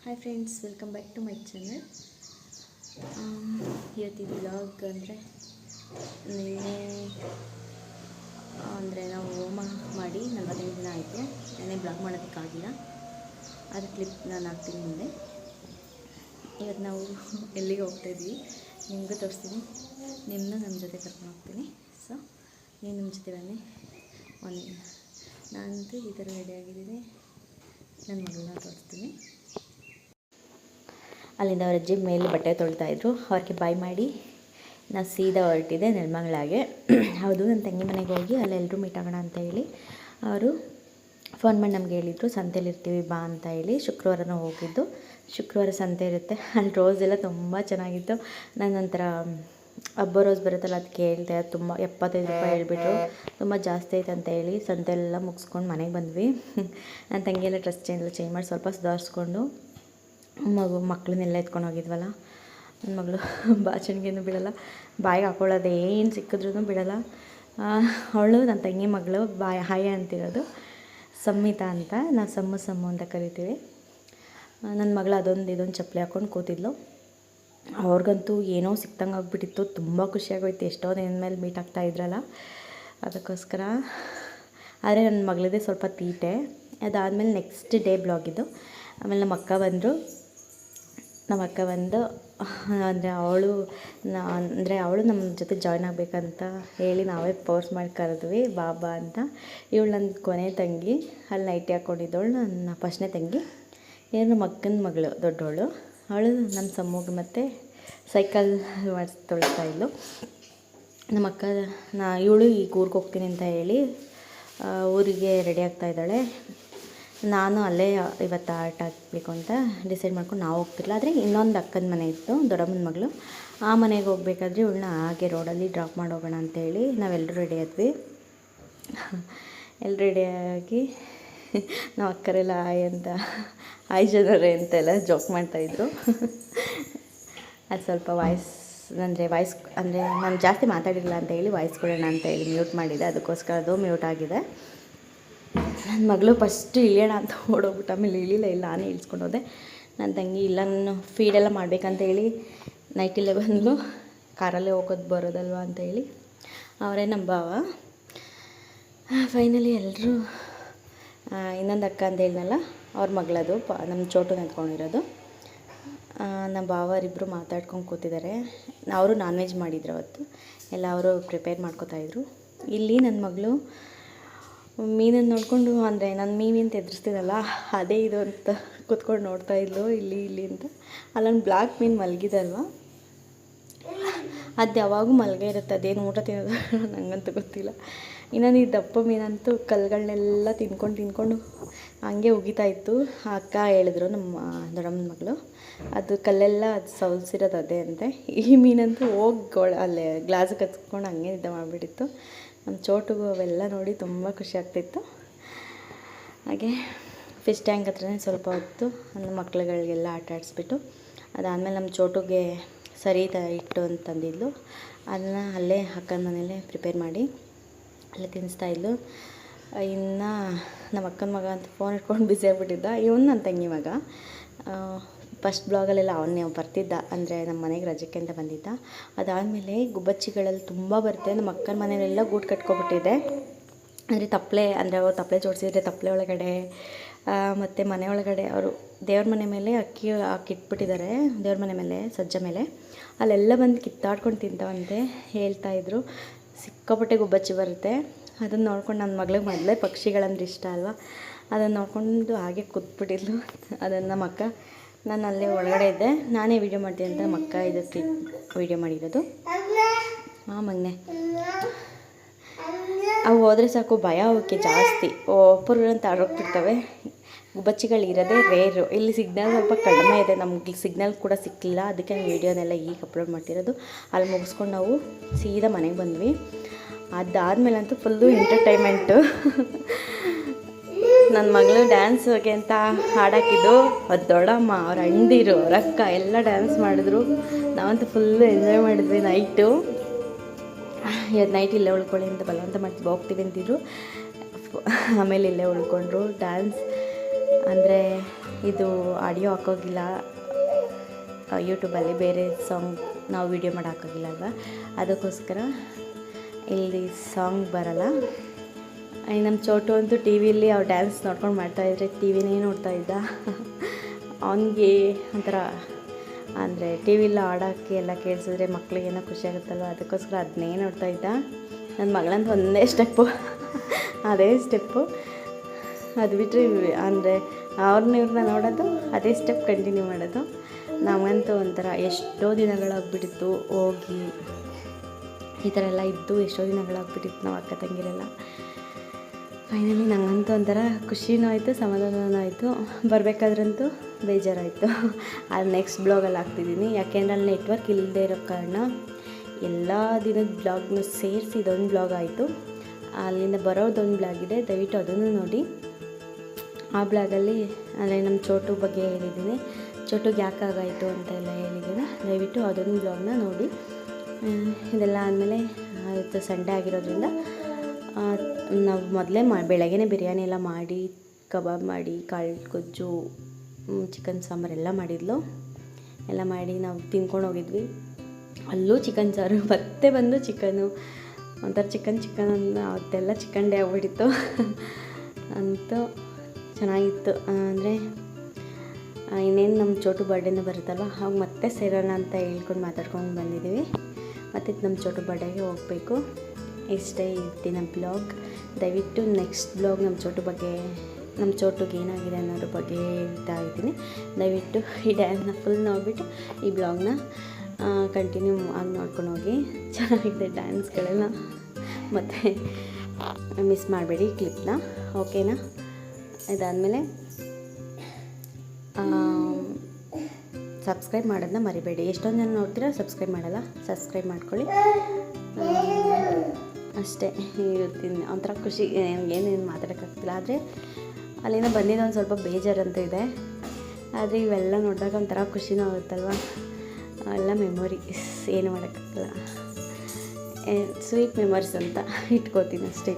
Hi friends, welcome back to my channel. ಇವತ್ತಿನ vlog ನಿನ್ನೆ ನಾವು ಹೋಮ ಮಾಡಿ 45 ದಿನ ಆಯಿತು. ನೆನ್ನೆ ಬ್ಲಾಗ್ ಮಾಡೋದಕ್ಕಾಗಿಲ್ಲ, ಅದು ಕ್ಲಿಪ್ ನಾನು ಹಾಕ್ತೀನಿ ಮುಂದೆ. ಇವತ್ತು ನಾವು ಎಲ್ಲಿಗೆ ಹೋಗ್ತಾಯಿದ್ವಿ ನಿಮಗೂ ತೋರಿಸ್ತೀನಿ, ನಿಮ್ಮನ್ನ ನಮ್ಮ ಜೊತೆ ಕರ್ಕೊಂಡು ಹೋಗ್ತೀನಿ. ಸೊ ನೀವು ನಿಮ್ಮ ಜೊತೆ ಬನ್ನಿ. ನಾನಂತೂ ಈ ಥರ ರೆಡಿ ಆಗಿದ್ದೀನಿ, ನನ್ನ ಮಗಳನ್ನ ತೋರಿಸ್ತೀನಿ. ಅಲ್ಲಿಂದ ಅವ್ರ ಅಜ್ಜಿ ಮೇಲೆ ಬಟ್ಟೆ ತೊಳ್ತಾಯಿದ್ರು, ಅವ್ರಿಗೆ ಬಾಯ್ ಮಾಡಿ ನಾವು ಸೀದಾ ಹೊರಟಿದ್ದೆ ನೆಲಮಂಗಲಾಗೆ. ಹೌದು, ನನ್ನ ತಂಗಿ ಮನೆಗೆ ಹೋಗಿ ಅಲ್ಲೆಲ್ಲರೂ ಮೀಟ್ ಆಗೋಣ ಅಂತ ಹೇಳಿ ಅವರು ಫೋನ್ ಮಾಡಿ ನಮ್ಗೆ ಹೇಳಿದರು, ಸಂತೆಯಲ್ಲಿ ಇರ್ತೀವಿ ಬಾ ಅಂತ ಹೇಳಿ. ಶುಕ್ರವಾರನೂ ಹೋಗಿದ್ದು. ಶುಕ್ರವಾರ ಸಂತೆ ಇರುತ್ತೆ, ಅಲ್ಲಿ ರೋಸ್ ಎಲ್ಲ ತುಂಬ ಚೆನ್ನಾಗಿತ್ತು. ನನ್ನೊಂಥರ ಹಬ್ಬ ರೋಸ್ ಬರುತ್ತಲ್ಲ, ಅದು ಕೇಳಿದೆ. ಅದು ತುಂಬ 75 ರೂಪಾಯಿ ಹೇಳ್ಬಿಟ್ರು, ತುಂಬ ಜಾಸ್ತಿ ಆಯ್ತು ಅಂತ ಹೇಳಿ ಸಂತೆಯೆಲ್ಲ ಮುಗಿಸ್ಕೊಂಡು ಮನೆಗೆ ಬಂದ್ವಿ. ನನ್ನ ತಂಗಿಯೆಲ್ಲ ಡ್ರೆಸ್ ಚೇಂಜ್ ಮಾಡಿ ಸ್ವಲ್ಪ ಸುಧಾರಿಸ್ಕೊಂಡು ಮಕ್ಕಳನ್ನೆಲ್ಲ ಎತ್ಕೊಂಡು ಹೋಗಿದ್ವಲ್ಲ. ನನ್ನ ಮಗಳು ಬಾಚಣಿಗೆನೂ ಬಿಡೋಲ್ಲ, ಬಾಯಿಗೆ ಹಾಕೊಳ್ಳೋದು ಏನು ಸಿಕ್ಕಿದ್ರೂ ಬಿಡೋಲ್ಲ. ಅವಳು ನನ್ನ ತಂಗಿ ಮಗಳು ಹಾಯ ಅಂತಿರೋದು ಸಂಹಿತಾ ಅಂತ, ನಾವು ಸಮ್ಮು ಅಂತ ಕರಿತೀವಿ. ನನ್ನ ಮಗಳು ಇದೊಂದು ಚಪ್ಪಲಿ ಹಾಕ್ಕೊಂಡು ಕೂತಿದ್ಲು. ಅವ್ರಿಗಂತೂ ಏನೋ ಸಿಕ್ತಂಗೆ ಆಗಿಬಿಟ್ಟಿತ್ತು, ತುಂಬ ಖುಷಿಯಾಗೋಯ್ತು. ಎಷ್ಟೋ ದಿನದ ಮೇಲೆ ಮೀಟ್ ಆಗ್ತಾ ಇದ್ರಲ್ಲ, ಅದಕ್ಕೋಸ್ಕರ. ಆದರೆ ನನ್ನ ಮಗಳದೇ ಸ್ವಲ್ಪ ತೀಟೆ. ಅದಾದಮೇಲೆ ನೆಕ್ಸ್ಟ್ ಡೇ ಬ್ಲಾಗಿದ್ದು. ಆಮೇಲೆ ನಮ್ಮ ಅಕ್ಕ ಬಂದು ಅವಳು ನಮ್ಮ ಜೊತೆ ಜಾಯ್ನ್ ಆಗಬೇಕಂತ ಹೇಳಿ ನಾವೇ ಫೋರ್ಸ್ ಮಾಡಿ ಕರೆದ್ವಿ, ಬಾಬಾ ಅಂತ. ಇವಳು ನನ್ನ ಕೊನೆ ತಂಗಿ, ಅಲ್ಲಿ ನೈಟಿ ಹಾಕ್ಕೊಂಡಿದ್ದವಳು ನನ್ನ ಫಸ್ಟ್ನೇ ತಂಗಿ. ನಮ್ಮ ಅಕ್ಕನ ಮಗಳು ದೊಡ್ಡವಳು. ಅವಳು ನಮ್ಮ ಸಮ್ಮುಗೆ ಮತ್ತು ಸೈಕಲ್ ತೊಳಿತಾ ಇದ್ಲು. ನಮ್ಮ ಅಕ್ಕ ಇವಳು ಈಗ ಊರಿಗೆ ಹೋಗ್ತೀನಿ ಅಂತ ಹೇಳಿ ಊರಿಗೆ ರೆಡಿ ಆಗ್ತಾಯಿದ್ದಾಳೆ. ನಾನು ಅಲ್ಲೇ ಇವತ್ತು ಆಟ ಹಾಕಬೇಕು ಅಂತ ಡಿಸೈಡ್ ಮಾಡ್ಕೊಂಡು ನಾವು ಹೋಗ್ತಿರ್ಲಿಲ್ಲ. ಆದರೆ ಇನ್ನೊಂದು ಅಕ್ಕನ ಮನೆ ಇತ್ತು, ದೊಡ್ಡಮ್ಮನ ಮಗಳು. ಆ ಮನೆಗೆ ಹೋಗ್ಬೇಕಾದ್ರೆ ಇವಳನ್ನ ಹಾಗೆ ರೋಡಲ್ಲಿ ಡ್ರಾಪ್ ಮಾಡೋಗೋಣ ಅಂತೇಳಿ ನಾವೆಲ್ಲರೂ ರೆಡಿ ಆದ್ವಿ. ಎಲ್ಲ ರೆಡಿಯಾಗಿ ನಾವು ಅಕ್ಕರೆಲ್ಲ ಆಯ್ ಜನರೇ ಅಂತೆಲ್ಲ ಜೋಕ್ ಮಾಡ್ತಾಯಿದ್ರು. ಅದು ಸ್ವಲ್ಪ ವಾಯ್ಸ್ ನಾನು ಜಾಸ್ತಿ ಮಾತಾಡಿರಲಿಲ್ಲ ಅಂತ ಹೇಳಿ ವಾಯ್ಸ್ ಕೊಡೋಣ ಅಂತ ಹೇಳಿ ಮ್ಯೂಟ್ ಮಾಡಿದೆ, ಅದಕ್ಕೋಸ್ಕರ ಅದು ಮ್ಯೂಟ್ ಆಗಿದೆ. ನನ್ನ ಮಗಳು ಫಸ್ಟು ಇಳಿಯೋಣ ಅಂತ ಓಡೋಗ್ಬಿಟ್ಟು ಆಮೇಲೆ ಇಳಿಲ್ಲ, ನಾನೇ ಇಳಿಸ್ಕೊಂಡು ಹೋದೆ. ನನ್ನ ತಂಗಿ ಇಲ್ಲ, ನಾನು ಫೀಡೆಲ್ಲ ಮಾಡಬೇಕಂತ ಹೇಳಿ ನೈಟಿಲ್ಲೇ ಬಂದಳು. ಕಾರಲ್ಲೇ ಹೋಗೋದು ಬರೋದಲ್ವ ಅಂತ ಹೇಳಿ ಅವರೇ ನಮ್ಮ ಭಾವ. ಫೈನಲಿ ಎಲ್ಲರೂ ಇನ್ನೊಂದು ಅಕ್ಕ ಅಂತ ಹೇಳಿದ್ನಲ್ಲ, ಅವ್ರ ಮಗಳದು ನಮ್ಮ ಚೋಟು ನಿಂತ್ಕೊಂಡಿರೋದು. ನಮ್ಮ ಭಾವರಿಬ್ಬರು ಮಾತಾಡ್ಕೊಂಡು ಕೂತಿದ್ದಾರೆ. ಅವರು ನಾನ್ ವೆಜ್ ಮಾಡಿದ್ರು ಅವತ್ತು, ಎಲ್ಲ ಅವರು ಪ್ರಿಪೇರ್ ಮಾಡ್ಕೋತಾಯಿದ್ರು. ಇಲ್ಲಿ ನನ್ನ ಮಗಳು ಮೀನನ್ನು ನೋಡಿಕೊಂಡು, ಅಂದರೆ ನಾನು ಮೀನಿಂತ ಎದುರಿಸ್ತೀನಲ್ಲ ಅದೇ ಇದು ಅಂತ ಕೂತ್ಕೊಂಡು ನೋಡ್ತಾಯಿದ್ಲು, ಇಲ್ಲಿ ಅಂತ. ಅಲ್ಲೊಂದು ಬ್ಲ್ಯಾಕ್ ಮೀನು ಮಲಗಿದಲ್ವ, ಅದು ಯಾವಾಗೂ ಮಲಗೇ ಇರುತ್ತೆ. ಅದೇನು ಊಟ ತಿನ್ನೋದು ನನಗಂತೂ ಗೊತ್ತಿಲ್ಲ. ಇನ್ನೊಂದು ಈ ದಪ್ಪ ಮೀನಂತೂ ಕಲ್ಲುಗಳನ್ನೆಲ್ಲ ತಿನ್ಕೊಂಡು ಹಂಗೆ ಉಗಿತಾಯಿತ್ತು. ಆ ಅಕ್ಕ ಹೇಳಿದ್ರು, ನಮ್ಮ ದೊಡ್ಡಮ್ಮನ ಮಗಳು, ಅದು ಕಲ್ಲೆಲ್ಲ ಅದು ಸವಲ್ಸಿರೋದು ಅದೇ ಅಂತೆ. ಈ ಮೀನಂತೂ ಅಲ್ಲೇ ಗ್ಲಾಸಿಗೆ ಹಚ್ಕೊಂಡು ಹಂಗೆ ನಿದ್ದೆ ಮಾಡಿಬಿಟ್ಟಿತ್ತು. ನಮ್ಮ ಚೋಟಿಗೂ ಅವೆಲ್ಲ ನೋಡಿ ತುಂಬ ಖುಷಿ ಆಗ್ತಿತ್ತು. ಹಾಗೆ ಫಿಶ್ ಟ್ಯಾಂಕ್ ಹತ್ರನೇ ಸ್ವಲ್ಪ ಹೊತ್ತು ನನ್ನ ಮಕ್ಳುಗಳಿಗೆಲ್ಲ ಆಟ ಆಡಿಸ್ಬಿಟ್ಟು, ಅದಾದಮೇಲೆ ನಮ್ಮ ಚೋಟುಗೆ ಸರಿ ಇಟ್ಟು ಅಂತಂದಿದ್ಲು. ಅದನ್ನು ಅಲ್ಲೇ ಅಕ್ಕನ ಮನೇಲೇ ಪ್ರಿಪೇರ್ ಮಾಡಿ ಅಲ್ಲೇ ತಿನ್ನಿಸ್ತಾಯಿದ್ಲು. ಇನ್ನು ನಮ್ಮ ಅಕ್ಕನ ಮಗ ಅಂತ ಫೋನ್ ಇಟ್ಕೊಂಡು ಬ್ಯುಸಿ ಆಗಿಬಿಟ್ಟಿದ್ದ. ಇವನು ನನ್ನ ತಂಗಿ ಮಗ. ಫಸ್ಟ್ ಬ್ಲಾಗಲ್ಲೆಲ್ಲ ಅವನ್ನೇ ಬರ್ತಿದ್ದ, ಅಂದರೆ ನಮ್ಮ ಮನೆಗೆ ರಜಕ್ಕೆ ಅಂತ ಬಂದಿದ್ದ. ಅದಾದಮೇಲೆ ಗುಬ್ಬಚ್ಚಿಗಳಲ್ಲಿ ತುಂಬ ಬರುತ್ತೆ. ನಮ್ಮ ಅಕ್ಕನ ಮನೆಯಲ್ಲೆಲ್ಲ ಗೂಡು ಕಟ್ಕೊಬಿಟ್ಟಿದೆ. ಅಂದರೆ ಅವ್ರು ತಪ್ಪಲೆ ಜೋಡಿಸಿದ್ರೆ ತಪ್ಪಲೆ ಒಳಗಡೆ ಮತ್ತು ಮನೆ ಒಳಗಡೆ ಅವರು ದೇವ್ರ ಮನೆ ಮೇಲೆ ಅಕ್ಕಿ ಹಾಕಿಟ್ಬಿಟ್ಟಿದ್ದಾರೆ, ದೇವ್ರ ಮನೆ ಮೇಲೆ ಸಜ್ಜ ಮೇಲೆ. ಅಲ್ಲೆಲ್ಲ ಬಂದು ಕಿತ್ತಾಡ್ಕೊಂಡು ತಿಂತಾವಂತೆ ಹೇಳ್ತಾಯಿದ್ರು. ಸಿಕ್ಕಾಪಟ್ಟೆ ಗುಬ್ಬಚ್ಚಿ ಬರುತ್ತೆ. ಅದನ್ನು ನೋಡ್ಕೊಂಡು ನನ್ನ ಮಗಳಿಗೆ ಮೊದಲೇ ಪಕ್ಷಿಗಳಂದ್ರೆ ಇಷ್ಟ ಅಲ್ವಾ, ಅದನ್ನು ನೋಡ್ಕೊಂಡು ಹಾಗೆ ಕೂತ್ಬಿಟ್ಟಿದ್ಲು. ಅದನ್ನು ನಮ್ಮ ಅಕ್ಕ, ನಾನು ಅಲ್ಲೇ ಒಳಗಡೆ ಇದ್ದೆ, ನಾನೇ ವೀಡಿಯೋ ಮಾಡ್ತೀನಿ ಅಂತ ನಮ್ಮ ಅಕ್ಕ ಇದಕ್ಕೆ ವೀಡಿಯೋ ಮಾಡಿರೋದು. ಮಗನೆ ಅವು ಹೋದರೆ ಸಾಕು ಭಯ, ಅವಕ್ಕೆ ಜಾಸ್ತಿ ಒಬ್ಬರುಗಳಂತ ಆಡೋಗ್ತಿರ್ತವೆ. ಗುಬ್ಬಚ್ಚಿಗಳು ಇರೋದೇ ರೇರು. ಇಲ್ಲಿ ಸಿಗ್ನಲ್ ಸ್ವಲ್ಪ ಕಡಿಮೆ ಇದೆ, ನಮಗೆ ಸಿಗ್ನಲ್ ಕೂಡ ಸಿಕ್ಕಿಲ್ಲ. ಅದಕ್ಕೆ ನಾನು ವೀಡಿಯೋನೆಲ್ಲ ಈಗ ಅಪ್ಲೋಡ್ ಮಾಡ್ತಿರೋದು. ಅಲ್ಲಿ ಮುಗಿಸ್ಕೊಂಡು ನಾವು ಸೀದಾ ಮನೆಗೆ ಬಂದ್ವಿ. ಅದಾದಮೇಲಂತೂ ಫುಲ್ಲು ಎಂಟರ್ಟೈನ್ಮೆಂಟು. ನನ್ನ ಮಗಳು ಡ್ಯಾನ್ಸ್ಗೆ ಅಂತ ಹಾಡಾಕಿದ್ದು, ಅದು ದೊಡ್ಡಮ್ಮ, ಅವ್ರ ಅಣ್ಣದಿರು, ಅವ್ರ ಅಕ್ಕ ಎಲ್ಲ ಡ್ಯಾನ್ಸ್ ಮಾಡಿದ್ರು. ನಾವಂತೂ ಫುಲ್ಲು ಎಂಜಾಯ್ ಮಾಡಿದ್ವಿ ನೈಟು. ಇವತ್ತು ನೈಟ್ ಇಲ್ಲೇ ಉಳ್ಕೊಳ್ಳಿ ಅಂತ ಬಲವಂತ ಮಾಡ್ತೀವಿ, ಹೋಗ್ತೀವಿ ಅಂತಿದ್ರು. ಆಮೇಲೆ ಇಲ್ಲೇ ಉಳ್ಕೊಂಡ್ರು. ಡ್ಯಾನ್ಸ್ ಅಂದರೆ ಇದು ಆಡಿಯೋ ಹಾಕೋಗಿಲ್ಲ ಯೂಟ್ಯೂಬಲ್ಲಿ, ಬೇರೆ ಸಾಂಗ್ ನಾವು ವೀಡಿಯೋ ಮಾಡಿ ಹಾಕೋಗಿಲ್ಲ ಅಲ್ವಾ, ಅದಕ್ಕೋಸ್ಕರ ಇಲ್ಲಿ ಸಾಂಗ್ ಬರೋಲ್ಲ. ನಮ್ಮ ಚೋಟು ಅಂತೂ ಟಿ ವಿಲಿ ಅವ್ರು ಡ್ಯಾನ್ಸ್ ನೋಡ್ಕೊಂಡು ಮಾಡ್ತಾಯಿದ್ರೆ ಟಿ ವಿನೇ ನೋಡ್ತಾ ಇದ್ದ. ಅವನಿಗೆ ಒಂಥರ ಅಂದರೆ ಟಿ ವಿಲಿ ಆಡೋಕ್ಕೆ ಎಲ್ಲ ಕೇಳಿಸಿದ್ರೆ ಮಕ್ಳಿಗೇನೋ ಖುಷಿ ಆಗುತ್ತಲ್ವ, ಅದಕ್ಕೋಸ್ಕರ ಅದನ್ನೇ ನೋಡ್ತಾ ಇದ್ದ. ನನ್ನ ಮಗಳಂತ ಒಂದೇ ಸ್ಟೆಪ್ಪು, ಅದೇ ಸ್ಟೆಪ್ಪು. ಅದು ಬಿಟ್ಟರೆ ಅಂದರೆ ಇವ್ರನ್ನ ನೋಡೋದು, ಅದೇ ಸ್ಟೆಪ್ ಕಂಟಿನ್ಯೂ ಮಾಡೋದು. ನಮಗಂತೂ ಒಂಥರ ಎಷ್ಟೋ ದಿನಗಳಾಗ್ಬಿಟ್ಟಿತ್ತು ಹೋಗಿ, ಈ ಥರ ಎಲ್ಲ ಇದ್ದು ಎಷ್ಟೋ ದಿನಗಳಾಗ್ಬಿಟ್ಟಿತ್ತು ನಾವು ಅಕ್ಕ ತಂಗಿರೆಲ್ಲ. ಫೈನಲಿ ನನಗಂತೂ ಒಂಥರ ಖುಷಿನೂ ಆಯಿತು, ಸಮಾಧಾನವೂ ಆಯಿತು. ಬರಬೇಕಾದ್ರಂತೂ ಬೇಜಾರಾಯಿತು. ಅದು ನೆಕ್ಸ್ಟ್ ಬ್ಲಾಗಲ್ಲಿ ಹಾಕ್ತಿದ್ದೀನಿ, ಯಾಕೆಂದರೆ ಅಲ್ಲಿ ನೆಟ್ವರ್ಕ್ ಇಲ್ಲದೆ ಇರೋ ಕಾರಣ ಎಲ್ಲ ದಿನದ ಬ್ಲಾಗ್ನ ಸೇರಿಸಿ ಇದೊಂದು ಬ್ಲಾಗ್ ಆಯಿತು. ಅಲ್ಲಿಂದ ಬರೋದೊಂದು ಬ್ಲಾಗ್ ಇದೆ, ದಯವಿಟ್ಟು ಅದನ್ನು ನೋಡಿ. ಆ ಬ್ಲಾಗಲ್ಲಿ ಅಂದರೆ ನಮ್ಮ ಚೋಟು ಬಗ್ಗೆ ಹೇಳಿದ್ದೀನಿ, ಚೋಟುಗೆ ಯಾಕಾಗಾಯಿತು ಅಂತೆಲ್ಲ ಹೇಳಿದ್ದೀನಿ. ದಯವಿಟ್ಟು ಅದೊಂದು ಬ್ಲಾಗ್ನ ನೋಡಿ. ಇದೆಲ್ಲ ಆದಮೇಲೆ ಇವತ್ತು ಸಂಡೇ ಆಗಿರೋದ್ರಿಂದ ನಾವು ಮೊದಲೇ ಬೆಳಗ್ಗೆ ಬಿರಿಯಾನಿ ಎಲ್ಲ ಮಾಡಿ, ಕಬಾಬ್ ಮಾಡಿ, ಕಾಳು ಗೊಜ್ಜು, ಚಿಕನ್ ಸಾಂಬಾರು ಎಲ್ಲ ಮಾಡಿದ್ಲು. ಎಲ್ಲ ಮಾಡಿ ನಾವು ತಿನ್ಕೊಂಡು ಹೋಗಿದ್ವಿ. ಅಲ್ಲೂ ಚಿಕನ್ ಸಾರು, ಮತ್ತೆ ಬಂದು ಚಿಕನ್ನು, ಒಂಥರ ಚಿಕನ್ ಅವತ್ತೆಲ್ಲ ಚಿಕನ್ ಡೇ ಆಗ್ಬಿಟ್ಟಿತ್ತು. ಅಂತೂ ಚೆನ್ನಾಗಿತ್ತು. ಅಂದರೆ ಇನ್ನೇನು ನಮ್ಮ ಚೋಟು ಬರ್ಡೇನೂ ಬರುತ್ತಲ್ವ, ಆವಾಗ ಮತ್ತೆ ಸೇರೋಣ ಅಂತ ಹೇಳ್ಕೊಂಡು ಮಾತಾಡ್ಕೊಂಡು ಬಂದಿದ್ದೀವಿ. ಮತ್ತು ನಮ್ಮ ಚೋಟು ಬರ್ಡೇಗೆ ಹೋಗಬೇಕು. ಇಷ್ಟೇ ಇವತ್ತಿನ ಬ್ಲಾಗ್. ದಯವಿಟ್ಟು ನೆಕ್ಸ್ಟ್ ಬ್ಲಾಗ್ ನಮ್ಮ ಚೋಟು ಬಗ್ಗೆ, ನಮ್ಮ ಚೋಟುಗೆ ಏನಾಗಿದೆ ಅನ್ನೋದ್ರ ಬಗ್ಗೆ ಹೇಳ್ತಾ ಇದ್ದೀನಿ. ದಯವಿಟ್ಟು ಈ ಡ್ಯಾನ್ಸ್ನ ಫುಲ್ ನೋಡಿಬಿಟ್ಟು ಈ ಬ್ಲಾಗ್ನ ಕಂಟಿನ್ಯೂ ಆಗಿ ನೋಡ್ಕೊಂಡು ಹೋಗಿ. ಚೆನ್ನಾಗಿದೆ ಡ್ಯಾನ್ಸ್ಗಳೆಲ್ಲ, ಮತ್ತು ಮಿಸ್ ಮಾಡಬೇಡಿ ಕ್ಲಿಪ್ನ, ಓಕೆನಾ? ಇದಾದಮೇಲೆ ಸಬ್ಸ್ಕ್ರೈಬ್ ಮಾಡೋದನ್ನ ಮರಿಬೇಡಿ. ಎಷ್ಟೊಂದು ಜನ ನೋಡ್ತೀರಾ ಸಬ್ಸ್ಕ್ರೈಬ್ ಮಾಡಲ್ಲ, ಸಬ್ಸ್ಕ್ರೈಬ್ ಮಾಡ್ಕೊಳ್ಳಿ. ಅಷ್ಟೇ. ಇವತ್ತಿನ ಒಂಥರ ಖುಷಿ, ಏನೇನು ಮಾತಾಡೋಕ್ಕಾಗ್ತಿಲ್ಲ. ಆದರೆ ಅಲ್ಲಿಂದ ಬಂದಿದ್ದು ಒಂದು ಸ್ವಲ್ಪ ಬೇಜಾರಂತ ಇದೆ. ಆದರೆ ಇವೆಲ್ಲ ನೋಡಿದಾಗ ಒಂಥರ ಖುಷಿನೂ ಆಗುತ್ತಲ್ವ, ಎಲ್ಲ ಮೆಮೊರೀಸ್, ಏನು ಮಾಡೋಕ್ಕಾಗಲ್ಲ, ಸ್ವೀಟ್ ಮೆಮೊರೀಸ್ ಅಂತ ಇಟ್ಕೋತೀನಿ ಅಷ್ಟೇ.